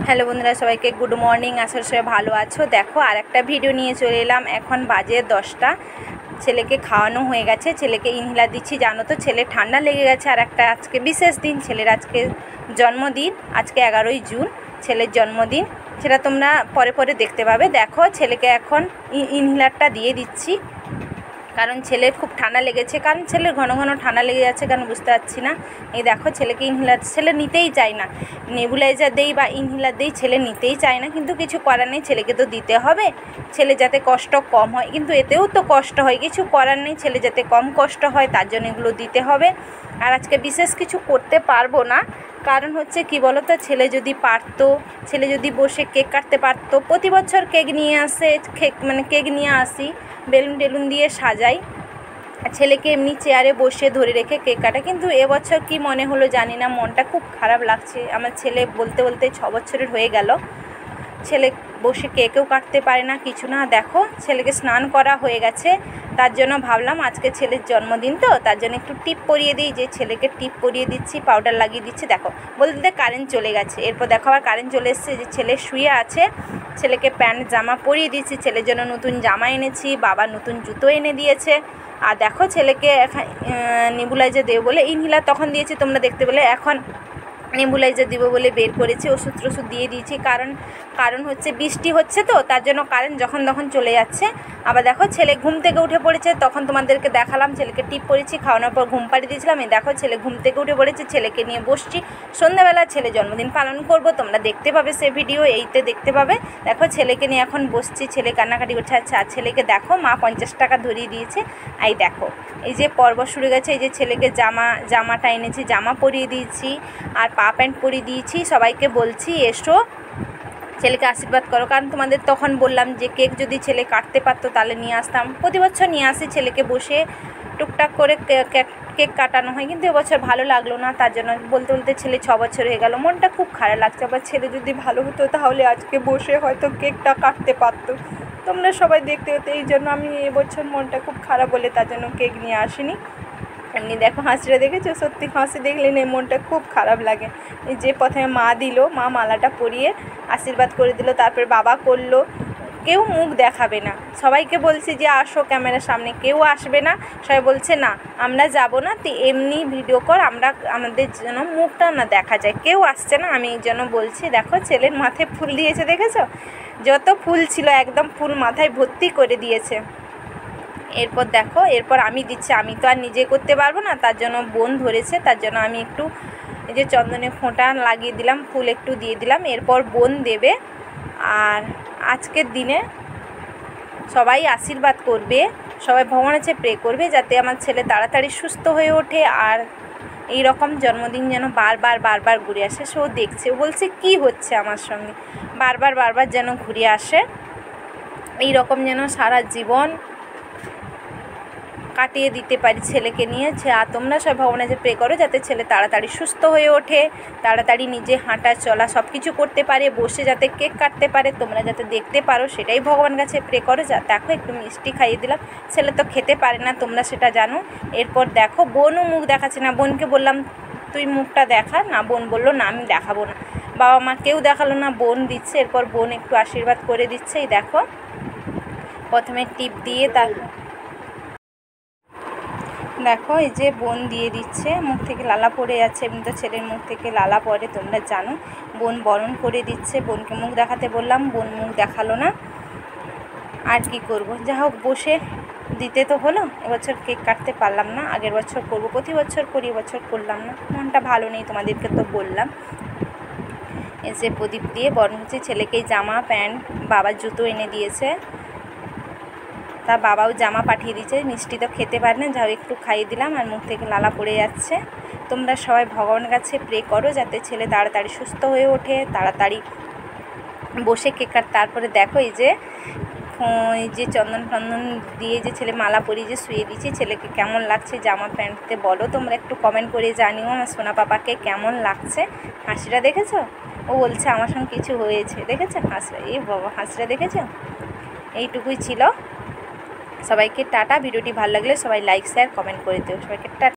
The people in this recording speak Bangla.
হ্যালো বন্ধুরা, সবাইকে গুড মর্নিং। আশা করি সবাই ভালো আছো। দেখো আর একটা ভিডিও নিয়ে চলে এলাম। এখন বাজে 10টা। ছেলেকে খাওয়ানো হয়ে গেছে, ছেলেকে ইনহেলার দিচ্ছি। জানো তো ছেলে ঠান্ডা লেগে গেছে। আর একটা আজকে বিশেষ দিন, ছেলের আজকে জন্মদিন। আজকে 11ই জুন ছেলের জন্মদিন। সেটা তোমরা পরে পরে দেখতে পাবে। দেখো ছেলেকে এখন ইনহেলারটা দিয়ে দিচ্ছি, কারণ ছেলের খুব ঠান্ডা লেগেছে। কারণ ছেলের ঘন ঘন ঠান্ডা লেগে যাচ্ছে, কারণ বুঝতে পারছি না। এই দেখো ছেলেকে ইনহেলার, ছেলে নিতেই চায় না। নেবুলাইজার দেই বা ইনহেলার দেই, ছেলে নিতেই চায় না। কিন্তু কিছু করার নেই, ছেলেকে তো দিতে হবে। ছেলে যাতে কষ্ট কম হয়, কিন্তু এতেও তো কষ্ট হয়, কিছু করার নেই। ছেলে যাতে কম কষ্ট হয় তার জন্য এগুলো দিতে হবে। আর আজকে বিশেষ কিছু করতে পারবো না, কারণ হচ্ছে কি বলো তো, ছেলে যদি পারতো, ছেলে যদি বসে কেক কাটতে পারতো। প্রতি বছর কেক নিয়ে আসে, কেক নিয়ে আসি, বেলুন টেলুন দিয়ে সাজাই, ছেলেকে এমনি চেয়ারে বসে ধরে রেখে কেক কাটা। কিন্তু এবছর কি মনে হলো জানি না, মনটা খুব খারাপ লাগছে। আমার ছেলে বলতে বলতে 6 বছরের হয়ে গেল, ছেলে বসে কেকেও কাটতে পারে না, কিছু না। দেখো ছেলেকে স্নান করা হয়ে গেছে, তার জন্য ভাবলাম আজকে ছেলের জন্মদিন তো, তার জন্য একটু টিপ পরিয়ে দিই। যে ছেলেকে টিপ পরিয়ে দিচ্ছি, পাউডার লাগিয়ে দিচ্ছি। দেখো বলতে কারেন্ট চলে গেছে, এরপর দেখো আবার কারেন্ট চলে এসেছে। যে ছেলে শুয়ে আছে, ছেলেকে প্যান্ট জামা পরিয়ে দিচ্ছি। ছেলের জন্য নতুন জামা এনেছি, বাবা নতুন জুতো এনে দিয়েছে। আর দেখো ছেলেকে নেবুলাইজার দেবো বলে ইনহেলার তখন দিয়েছি, তোমরা দেখতে পেলে। এখন নেবুলাইজার দিব বলে বের করেছি, ওষুধ টষুধ দিয়ে দিয়েছি। কারণ হচ্ছে বৃষ্টি হচ্ছে তো, তার জন্য কারেন্ট যখন তখন চলে যাচ্ছে। আবার দেখো ছেলে ঘুম থেকে উঠে পড়েছে, তখন তোমাদেরকে দেখালাম। ছেলেকে টিপ পড়েছি, খাওয়ানোর পর ঘুম পাড়িয়ে দিয়েছিলাম। এই দেখো ছেলে ঘুম থেকে উঠে পড়েছে, ছেলেকে নিয়ে বসছি। সন্ধ্যাবেলা ছেলে জন্মদিন পালন করব, তোমরা দেখতে পাবে সে ভিডিও, এইতে দেখতে পাবে। দেখো ছেলেকে নিয়ে এখন বসছি, ছেলে কান্নাকাটি করছে। আচ্ছা, আর ছেলেকে দেখো মা 50 টাকা ধরিয়ে দিয়েছে। এই দেখো এই যে পর্ব শুরু গেছে। এই যে ছেলেকে জামাটা এনেছি, জামা পরিয়ে দিয়েছি, আর পা প্যান্ট পরিয়ে দিয়েছি। সবাইকে বলছি এসো ছেলেকে আশীর্বাদ করো। কারণ তোমাদের তখন বললাম যে কেক যদি ছেলে কাটতে পারতো তাহলে নিয়ে আসতাম। প্রতি বছর নিয়ে আসি, ছেলেকে বসে টুকটাক করে কেক কাটানো হয়, কিন্তু এবছর ভালো লাগলো না। তার জন্য বলতে বলতে ছেলে 6 বছর হয়ে গেল, মনটা খুব খারাপ লাগছে। আবার ছেলে যদি ভালো হতো তাহলে আজকে বসে হয়তো কেকটা কাটতে পারতো, তোমরা সবাই দেখতে হতো। এই জন্য আমি এবছর মনটা খুব খারাপ বলে তার জন্য কেক নিয়ে আসিনি। এমনি দেখো হাসিটা দেখেছো, সত্যি হাসি দেখলে না মনটা খুব খারাপ লাগে। এই যে প্রথমে মা দিল, মা মালাটা পরিয়ে আশীর্বাদ করে দিল, তারপর বাবা করলো। কেউ মুখ দেখাবে না, সবাইকে বলছি যে আসো ক্যামেরার সামনে, কেউ আসবে না। সবাই বলছে না আমরা যাব না, তুই এমনি ভিডিও কর, আমাদের যেন মুখটা না দেখা যায়। কেউ আসছে না, আমি এই জন্য বলছি। দেখো ছেলের মাথায় ফুল দিয়েছে, দেখেছো? যত ফুল ছিল একদম ফুল মাথায় ভর্তি করে দিয়েছে। এরপর দেখো, এরপর আমি দিচ্ছি। আমি তো আর নিজে করতে পারবো না, তার জন্য বোন ধরেছে, তার জন্য আমি একটু এই যে চন্দনের ফোঁটা লাগিয়ে দিলাম, ফুল একটু দিয়ে দিলাম। এরপর বোন দেবে। আর আজকের দিনে সবাই আশীর্বাদ করবে, সবাই ভগবানের কাছে প্রে করবে যাতে আমার ছেলে তাড়াতাড়ি সুস্থ হয়ে ওঠে। আর এই রকম জন্মদিন যেন বারবার ঘুরে আসে। সে ও দেখছে, ও বলছে কি হচ্ছে আমার সঙ্গে, বারবার যেন ঘুরে আসে। এই রকম যেন সারা জীবন কাটিয়ে দিতে পারি ছেলেকে নিয়ে। আর তোমরা সব ভগবানের যে প্রে করো যাতে ছেলে তাড়াতাড়ি সুস্থ হয়ে ওঠে, তাড়াতাড়ি নিজে হাঁটা চলা সব কিছু করতে পারে, বসে যাতে কেক কাটতে পারে, তোমরা যাতে দেখতে পারো, সেটাই ভগবানের কাছে প্রে করো। দেখো একটু মিষ্টি খাইয়ে দিলাম, ছেলে তো খেতে পারে না, তোমরা সেটা জানো। এরপর দেখো বোনও মুখ দেখাচ্ছে না। বোনকে বললাম তুই মুখটা দেখা না, বোন বললো না আমি দেখাবো না। বাবা মা কেউ দেখালো না, বোন দিচ্ছে। এরপর বোন একটু আশীর্বাদ করে দিচ্ছে। এই দেখো প্রথমে টিপ দিয়ে দেখো এই যে বোন দিয়ে দিচ্ছে, মুখ থেকে লালা পড়ে যাচ্ছে। এমনি তো ছেলের মুখ থেকে লালা পড়ে, তোমরা জানো। বোন বরণ করে দিচ্ছে, বোনকে মুখ দেখাতে বললাম, বোন মুখ দেখালো না। আর কি করব, যা হোক বসে দিতে তো হলো। এবছর কেক কাটতে পারলাম না, আগের বছর করবো, প্রতি বছর করি, এবছর করলাম না, মনটা ভালো নেই, তোমাদেরকে তো বললাম। এসে প্রদীপ দিয়ে বরণ হচ্ছে। ছেলেকে জামা প্যান্ট, বাবার জুতো এনে দিয়েছে, তার বাবাও জামা পাঠিয়ে দিয়েছে। মিষ্টি তো খেতে পারে না, যাও একটু খাইয়ে দিলাম। আর মুখ থেকে লালা পড়ে যাচ্ছে। তোমরা সবাই ভগবানের কাছে প্রে করো যাতে ছেলে তাড়াতাড়ি সুস্থ হয়ে ওঠে, তাড়াতাড়ি বসে কেক কাট। তারপরে দেখো এই যে চন্দন দিয়ে যে ছেলে মালা পরিয়ে যে শুয়ে দিয়েছি, ছেলেকে কেমন লাগছে জামা প্যান্টতে বলো তোমরা, একটু কমেন্ট করে জানিও আমার সোনা পাপাকে কেমন লাগছে। হাসিটা দেখেছো? ও বলছে আমার সঙ্গে কিছু হয়েছে, দেখেছো হাসিটা? এই বাবা হাসিটা দেখেছো? এইটুকুই ছিল। সবাইকে টাটা। ভিডিওটি ভালো লাগলে সবাই লাইক শেয়ার কমেন্ট করে দিও। সবাইকে টাটা।